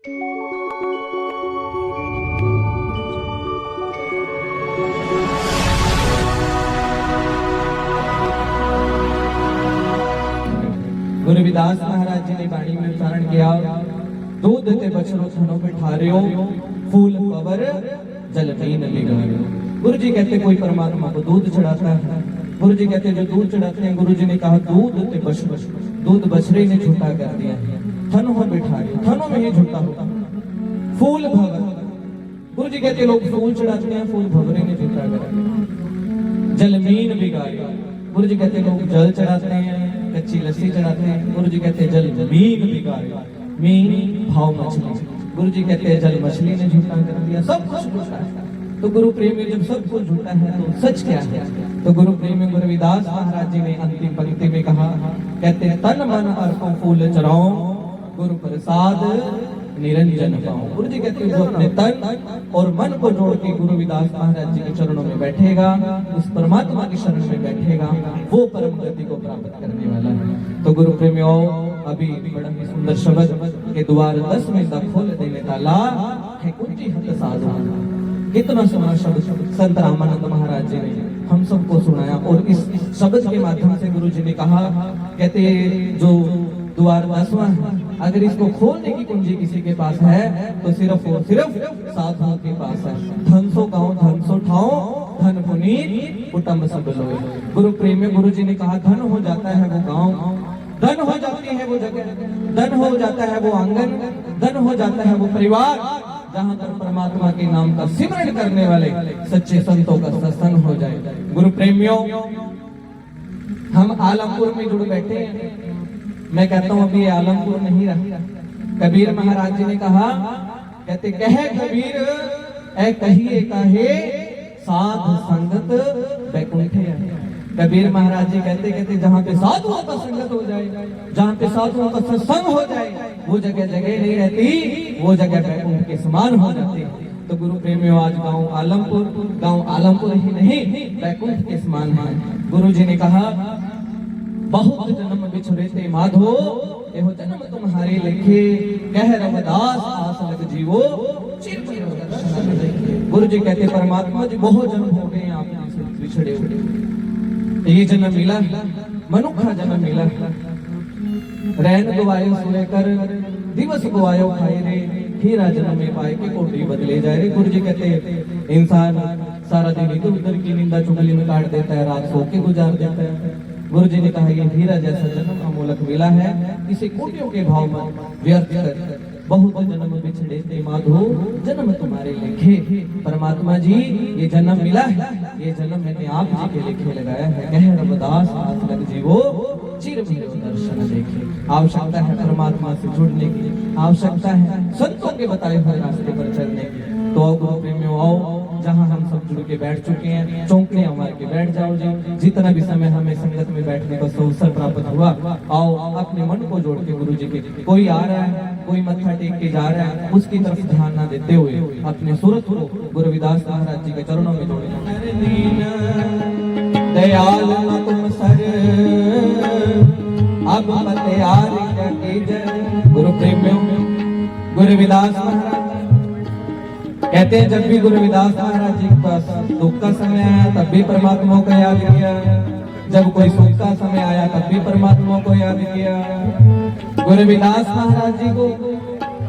गुरु रविदास महाराज जी ने वाणी में उच्चारण किया, दूध ते बछड़ो थनों पे ठारियो, फूल कवर जल मीन लिगायो। गुरु जी कहते कोई परमात्मा को दूध चढ़ाता है, गुरु जी कहते जो दूध चढ़ाते हैं, गुरु जी ने कहा दूध ते बछड़ो, दूध बछड़े ने झूठा कर दिया, थनों में बिठारियो, थनों में ही झूठा होता। फूल भवर, गुरु जी कहते लोग फूल चढ़ाते हैं, फूल भवरे ने झूठा कर दिया। जल मीन बिगाड़ियो, गुरु जी कहते लोग जल चढ़ाते हैं, कच्ची लस्सी चढ़ाते हैं, गुरु जी कहते जल मीन बिगाड़ियो, मीन भाव मछली, गुरु जी कहते हैं जल मछली ने झूठा कर दिया। सब कुछ झूठा है। तो गुरु प्रेमी जब सब कुछ झूठा है तो सच क्या है? तो गुरु प्रेमी गुरु रविदास महाराज जी ने अंतिम पंक्ति में कहा, कहते तन मन अर्पण फूल चढ़ाओ, गुरु प्रसाद निरंजन पाओ। गुरु जी कहते हैं जो अपने तन और मन को जोड़ के गुरु रविदास महाराज जी के चरणों में बैठेगा, उस परमात्मा की शरण में बैठेगा, वो परम गति को प्राप्त करने वाला है। तो गुरु प्रेमियों, अभी बड़ा ही सुंदर शब्द के द्वार 10 में दा खोल देने ताला है कुंजी हत साधु। कितना सुना शब्द संत रामानंद महाराज जी ने हम सबको सुनाया, और इस शब्द के माध्यम से गुरु जी ने कहा, कहते जो द्वार 10वां है, अगर इसको खोलने की कुंजी किसी के पास है तो सिर्फ और सिर्फ साधुओं के पास है। धन सो गाँव धन सो ठाओ, धन पुनीत कुटुंब सब लोग। गुरु प्रेम में गुरु जी ने कहा धन हो जाता है वो गाँव, धन हो जाती है वो जगह, धन हो जाता है वो आंगन, धन हो जाता है वो परिवार, जहाँ पर परमात्मा के नाम का सिमरन करने वाले सच्चे संतों का सत्संग हो जाए। गुरु प्रेमियों, हम आलमपुर में जुड़ बैठे हैं। मैं कहता हूँ अभी आलमपुर नहीं रहा। कबीर महाराज जी ने कहा, कहते कहे कबीर ऐ कहिए काहे, साध संगत बैकुंठे। कबीर महाराज जी कहते जहाँ पे साधुओं का संगत हो जाए, जहाँ पे साधुओं का सत्संग हो जाए, वो जगह जगह नहीं रहती, वो जगह बैकुंठ के समान हो जाती है। तो गुरु प्रेमियों, आज गांव आलमपुर ही नहीं बैकुंठ के समान है। गुरु जी ने कहा, बहुत जन्म बिछुड़े थे माधो, एहो जन्म तुम्हारे लिखे, कह रविदास आस लग जीवो, चिर चिर दर्शन देखे। गुरु जी कहते परमात्मा जी बहुत जन्म हो गए आपने से बिछड़े हुए, ये जन्म मिला, मनुखा जन्म मिला, रैन गवायो सोए कर, दिवस गवायो खाए रे, हीरा जन्म में पाए के कोटी बदले जाए रे। गुरु जी कहते इंसान सारा दिन इधर उधर की निंदा चुगली में काट देता है, रात सो के गुजार देता है। गुरु जी ने कहा ये हीरा जैसा जन्म अमूलक मिला है, इसे कोटियों के भाव में व्यर्थ कर, बहुत जन्म बिछड़े थे माधो, जन्म तुम्हारे लिखे। परमात्मा जी ये जन्म मिला है, ये जन्म मैंने आप जी के लिखे लगाया है। कह रविदास आस लग जीवो, चिर चिर दर्शन देखे। आवश्यकता है परमात्मा से जुड़ने की, आवश्यकता है संतों के बताए हुए रास्ते पर चलने की। तो गुरु प्रेमियों आओ, जहाँ हम सब जुड़ के बैठ चुके हैं, चौंकड़ियां मार के बैठ जाओ जी। जितना भी समय हमें संगत में बैठने का अवसर प्राप्त हुआ, आओ अपने मन को जोड़ के गुरु जी के, कोई आ रहा है, कोई मत्था टेक के जा रहा है, उसकी तरफ ध्यान ना देते हुए अपने सूरत को गुरु रविदास महाराज जी के चरणों में जोड़े। दयाल न तुम सर अब गुरु प्रेमियों, गुरु रविदास महाराज कहते हैं जब भी गुरु रविदास महाराज जी के पास दुख का समय आया तब भी परमात्मा को याद किया, जब कोई सुख का समय आया तब भी परमात्मा को याद किया। गुरु रविदास महाराज जी को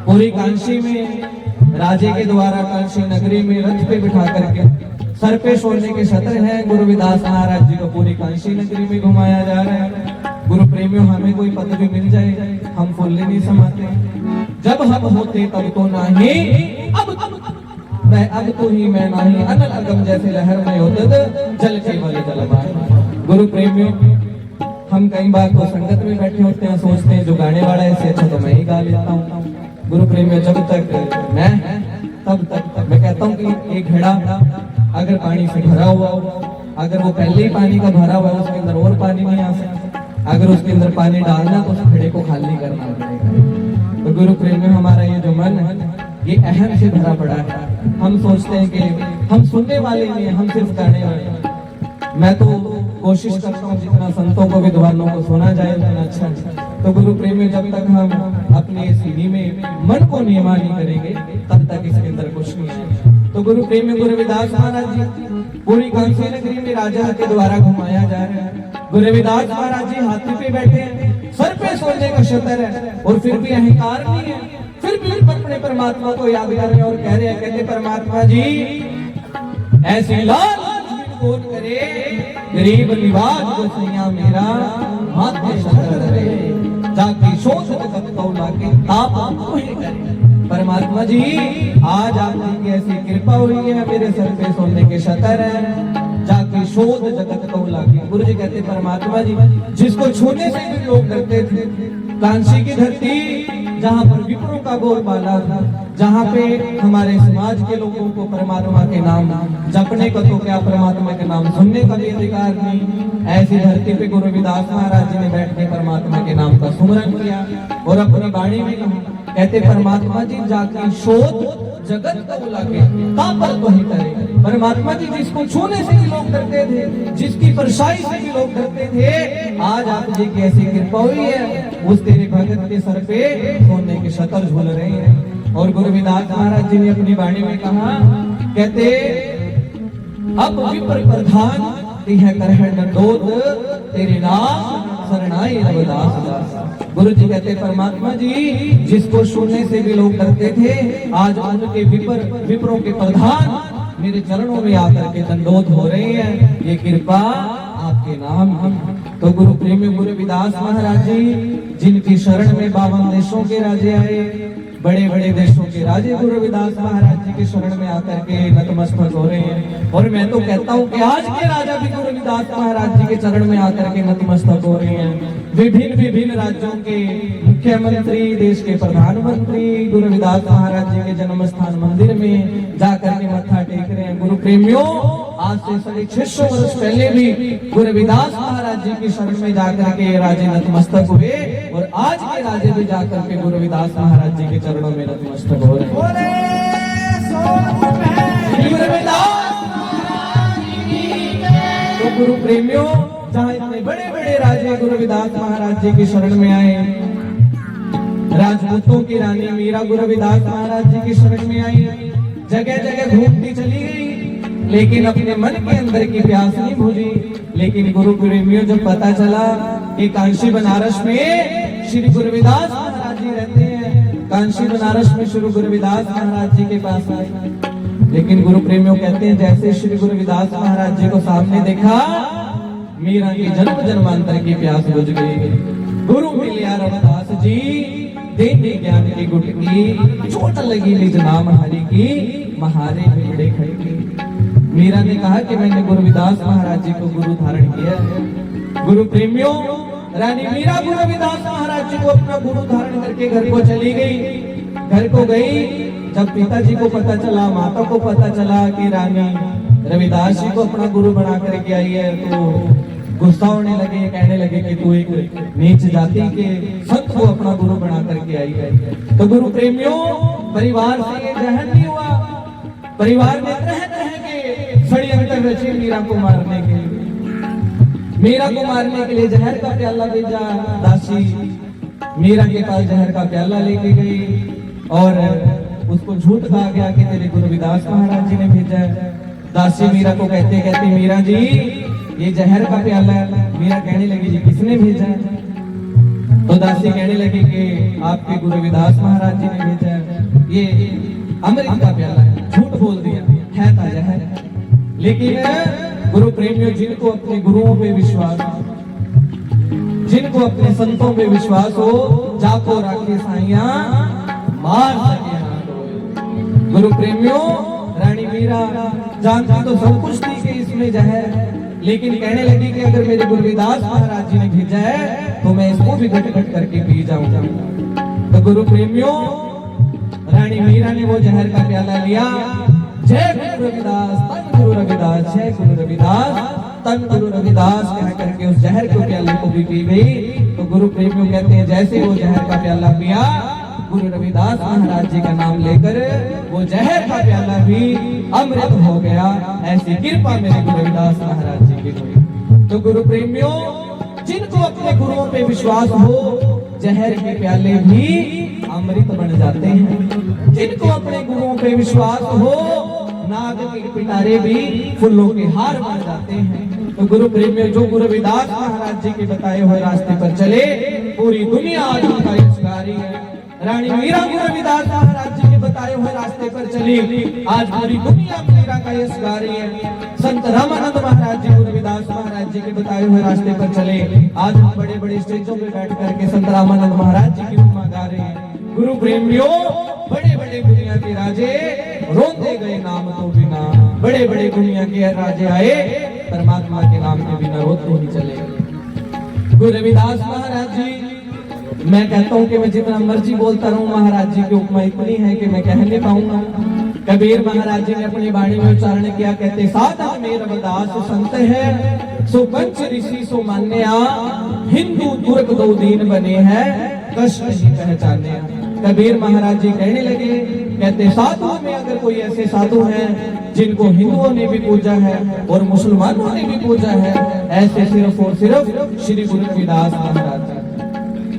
पूरी कांशी में राजे के द्वारा कांशी नगरी में रथ पे बिठा करके सर पे सोने के छत्र है, गुरु रविदास महाराज जी को पूरी कांशी नगरी में घुमाया जा रहा है। गुरु प्रेमियों, हमें कोई पदवी मिल जाए हम फुल्ले नहीं समाते, जब हम होते तब तो नहीं, अब तो ही मैं नहीं, अनल अगम जैसे लहर में होते जल के वाले जलवाए। गुरु प्रेमियों, हम कई बार तो संगत में बैठे होते हैं, सोचते हैं जो गाने वाला है इससे अच्छा तो मैं ही गा लेता हूँ। गुरु प्रेमियों, जब तक मैं तब तक मैं कहता हूँ कि एक घड़ा अगर पानी से भरा हुआ हो, अगर वो पहले ही पानी का भरा हुआ है, उसके अंदर और पानी नहीं आ सकता, अगर उसके अंदर पानी डालना तो उस घड़े को खाली करना पड़ेगा। तो गुरु प्रेमियों, हमारा ये जो मन है ये अहम से भरा पड़ा है। हम सोचते हैं कि हम सुनने वाले नहीं, हम सिर्फ गाने वाले हैं। मैं तो कोशिश करता हूँ जितना संतों को विद्वानों को सुना जाए उतना अच्छा। तो गुरु प्रेमी, जब तक हम अपने सीढ़ी में मन को को नियमानी करेंगे तब तक इसके अंदर कुछ नहीं आएगा। तो गुरु प्रेमी गुरु रविदास महाराज जी पूरी कांसी नगरी में राजा के द्वारा घुमाया जा रहा है। गुरु रविदास महाराज जी हाथी पे बैठे हैं, सर पे सोने का छतर है और फिर भी अहंकार नहीं है, फिर भी अपने परमात्मा को याद कर रहे हैं और कह रहे हैं, कहते परमात्मा जी ऐसी लाल कौन करे, गरीब निवाज गोसैया मेरा माथे शतर धरे, जाके शोष जगत को लाके ताप आपको ही करे। परमात्मा जी आज आपकी ऐसी कृपा हुई है, मेरे सर पे सोने के शतर है, जाके शोध जगत को लाके। गुरु जी कहते परमात्मा जी जिसको छूने से भी लोग डरते थे, कांसी की धरती जहाँ पर विप्रों का बोलबाला था, जहाँ पे हमारे समाज के लोगों को परमात्मा के नाम जपने का तो क्या परमात्मा के नाम सुनने का भी अधिकार नहीं, ऐसी धरती पे गुरु रविदास महाराज जी ने बैठ के परमात्मा के नाम का सुमरन किया और अपनी वाणी में कहा, कहते परमात्मा जी जाके शोध जगत को बुलाके कापर तो ही करे। परमात्मा जी जिसको छूने से भी लोग डरते थे, जिसकी परछाई से भी लोग डरते थे, आज आप जी की ऐसी कृपा हुई है, उस तेरे भगत के सर पे सोने के शतर झूल रहे हैं। और गुरु रविदास महाराज जी ने अपनी वाणी में कहा, कहते अब विप्र प्रधान तिह करह दंडोत, तेरे नाम शरणाई रविदास दास। गुरु जी कहते परमात्मा जी जिसको सुनने से भी लोग डरते थे, आज उनके विप्रों के प्रधान मेरे चरणों में आकर के दंडोत हो रहे हैं, ये कृपा आपके नाम हम। तो गुरु प्रेमी गुरु रविदास महाराज जी जिनकी शरण में 52 देशों के राजे आए, बड़े बड़े देशों के राजे गुरु रविदास महाराज जी के शरण में आकर के नतमस्तक हो रहे हैं। और मैं तो कहता हूँ कि आज के राजा भी गुरु रविदास महाराज जी के चरण में आकर के नतमस्तक हो रहे हैं। विभिन्न विभिन्न राज्यों के मुख्यमंत्री, देश के प्रधानमंत्री गुरु रविदास महाराज जी के जन्म स्थान मंदिर में जाकर के मत्था टेक रहे हैं। गुरु प्रेमियों आज से 650 वर्ष पहले भी गुरु रविदास महाराज जी की शरण में जाकर के राजे नतमस्तक हुए और आज के राजे भी जाकर के गुरु रविदास महाराज जी के चरणों में नतमस्तक हो रहे हैं। तो गुरु प्रेमियों जहाँ इतने बड़े बड़े राजे गुरु रविदास महाराज जी की शरण में आए, राजपूतों की रानी मीरा गुरु रविदास महाराज जी की शरण में आई, जगह जगह घूमती चली गई, लेकिन अपने मन के अंदर की प्यास नहीं बुझी। लेकिन गुरु प्रेमियों जब पता चला कि कांशी बनारस में श्री गुरु रविदास महाराज जी रहते हैं, कांशी बनारस में श्री गुरु रविदास महाराज जी के पास आए। लेकिन गुरु प्रेमियों कहते हैं जैसे श्री गुरु रविदास महाराज जी को सामने देखा, मीरा की जन्म जन्मांतर की प्यास बुझ गई। गुरु मिलिया रविदास जी देते ज्ञान की गुटकी, चोट लगी निज नाम हरि की, महारे बिगड़े खड़की। मीरा ने कहा कि मैंने गुरु रविदास महाराज जी को गुरु धारण किया। गुरु प्रेमियों रानी मीरा गुरु रविदास महाराज जी को अपना गुरु धारण करके घर को चली गई। घर को गई, जब पिताजी को पता चला, माता को पता चला कि रानी रविदास जी को अपना गुरु बना करके आई है, तो गुस्सा होने लगे, कहने लगे कि तू एक नीच जाति के संत को अपना गुरु बना करके आई है। तो गुरु प्रेमियों परिवार से ये जहर नहीं हुआ, परिवार में तरह तरह के षड्यंत्र रचे मीरा को मारने के लिए। मीरा को मारने के लिए जहर का प्याला भेजा, दासी मीरा के पास जहर का प्याला लेके गई और उसको झूठ कहा गया कि तेरे गुरु रविदास महाराज जी ने भेजा है। दासी मीरा को कहते कहते मीरा जी ये जहर का प्याला है। मीरा कहने लगी जी किसने भेजा है? तो दासी कहने लगी कि आपके गुरु रविदास महाराज जी ने भेजा है, ये अमृत का प्याला है। झूठ बोल दिया, है था जहर। लेकिन गुरु प्रेमियों जिनको अपने गुरुओं पे विश्वास, जिनको अपने संतों पे विश्वास हो, जाको राखे साइया मार सके हाथ। गुरु प्रेमियों रानी मीरा जानती तो सब कुछ थी कि इसमें जहर है, लेकिन कहने लगी कि अगर मेरे गुरु रविदास महाराज जी ने भेजा है तो मैं इसको भी घट घट करके पी जाऊंगा। तो गुरु प्रेमियों रानी मीरा ने वो जहर का प्याला लिया। जय गुरु रविदास, तन गुरु रविदास, जय गुरु रविदास, तन गुरु रविदास कह करके उस जहर के प्याले को भी पी गई। तो गुरु प्रेमियों कहते हैं जैसे वो जहर का प्याला पिया, गुरु रविदास महाराज जी का नाम लेकर वो जहर का प्याला भी अमृत हो गया। ऐसी कृपा मेरे गुरु रविदास महाराज जी की हुई। तो गुरु प्रेमियों जिनको अपने गुरुओं पे विश्वास हो, जहर के प्याले भी अमृत बन जाते हैं। जिनको अपने गुरुओं पे विश्वास हो, नाग के पिटारे भी फूलों के हार बन जाते हैं। तो गुरु प्रेमियों, जो गुरु रविदास महाराज जी के बताए हुए रास्ते पर चले, पूरी दुनिया आज उनका यशगारी है। रानी मीरा गुरु रविदास महाराज जी के बताए हुए रास्ते पर चली, आज पूरी दुनिया मीरा का यशगारी है। संत रामानंद महाराज जी गुरु रविदास महाराज जी के बताए हुए रास्ते पर चले, आज बड़े बड़े स्टेजों पे बैठ करके संत रामानंद महाराज जी की उपमा गा रहे हैं। गुरु प्रेमियों, बड़े बड़े दुनिया के राजे रोते गए नाम तो बिना, बड़े बड़े दुनिया के राजे आए, परमात्मा के नाम के बिना रोते ही चले। गुरु रविदास महाराज जी, मैं कहता हूँ कि मैं जितना मर्जी बोलता रहूं, महाराज जी की उपमा इतनी है कि मैं कह नहीं पाऊंगा। कबीर महाराज जी ने अपनी वाणी में उच्चारण किया, कहते साधन में रविदास संत है, सो पंच ऋषि सो मान्या, हिंदू तुर्क दो दीन बने हैं, कष्ट नहीं पहचाने। कबीर महाराज जी कहने लगे, कहते साधुओं में अगर कोई ऐसे साधु हैं जिनको हिंदुओं ने भी पूजा है और मुसलमानों ने भी पूजा है, ऐसे सिर्फ और सिर्फ श्री गुरु रविदास महाराज जी।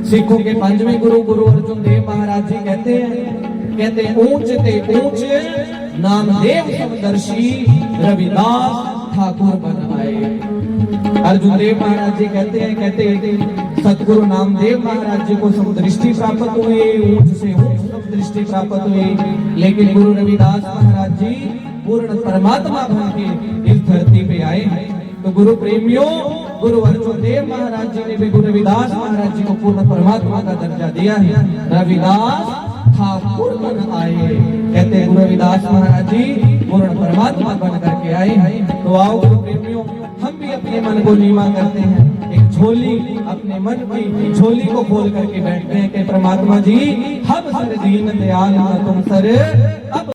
सिखों के पंचवें गुरु गुरु अर्जुन देव महाराज जी कहते हैं, कहते ऊंच ते ऊंच नामदेव समदर्शी, रविदास ठाकुर बन आए। अर्जुन देव महाराज जी कहते हैं, कहते सतगुरु नामदेव महाराज जी को समदृष्टि प्राप्त हुई, ऊंच से ऊंच समदृष्टि प्राप्त हुई, लेकिन गुरु रविदास महाराज जी पूर्ण परमात्मा बन के इस धरती पे आए हैं। तो गुरु प्रेमियों, गुरु अर्जुन देव महाराज जी ने भी गुरु रविदास महाराज जी को पूर्ण परमात्मा का दर्जा दिया है। रविदास ठाकुर बन आए, कहते गुरु रविदास महाराज जी पूर्ण परमात्मा बन करके आए हैं। तो आओ गुरु प्रेमियों, हम भी अपने मन को नीवा करते हैं, एक झोली अपने मन की झोली को खोल करके बैठते हैं कि परमात्मा जी, हम सर दीन दयाल तुम सर अब